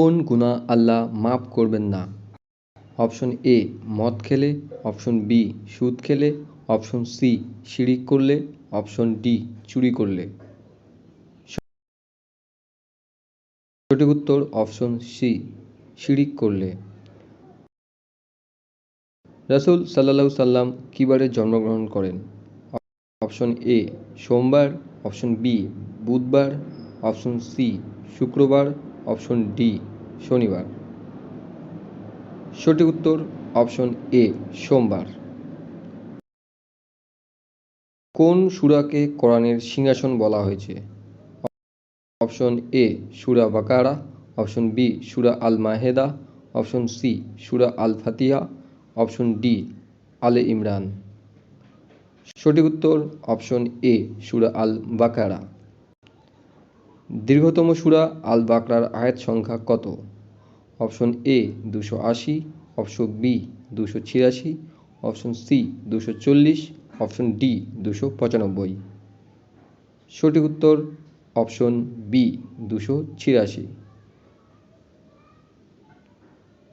কোন গুনাহ আল্লাহ মাফ করবেন না? অপশন এ মদ খেলে, অপশন বি সুদ খেলে, অপশন সি শিরিক করলে, অপশন ডি চুরি করলে। সঠিক উত্তর অপশন সি শিরিক করলে। রাসূল সাল্লাল্লাহু সাল্লাম কী বারে জন্মগ্রহণ করেন? অপশন এ সোমবার, অপশন বি বুধবার, অপশন সি শুক্রবার, অপশন ডি শনিবার। সঠিক উত্তর অপশন এ সোমবার। কোন সূরাকে কোরআনের সিংহাসন বলা হয়েছে? অপশন এ সূরা বাকারা, অপশন বি সূরা আল মায়েদা, অপশন সি সূরা আল ফাতিহা, অপশন ডি আলে ইমরান। সঠিক উত্তর অপশন এ সূরা আল বাকারা। দীর্ঘতম সূরা আল বাকরার আয়াত সংখ্যা কত? Option A 280, option B 286, option C 240, option D 295। সঠিক উত্তর অপশন বি 286।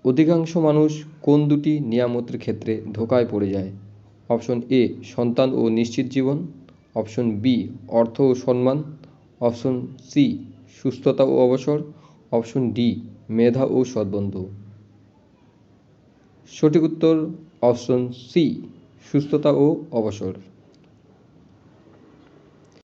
অধিকাংশ মানুষ কোন দুটি নিয়ামতের ক্ষেত্রে ধোঁকায় পড়ে যায়? অপশন এ সন্তান ও নিশ্চিত জীবন, অপশন বি অর্থ ও সম্মান, অপশন সি সুস্থতা ও অবসর, অপশন ডি মেধা ও সদ্বন্ধু। সঠিক উত্তর অপশন সি সুস্থতা ও অবসর।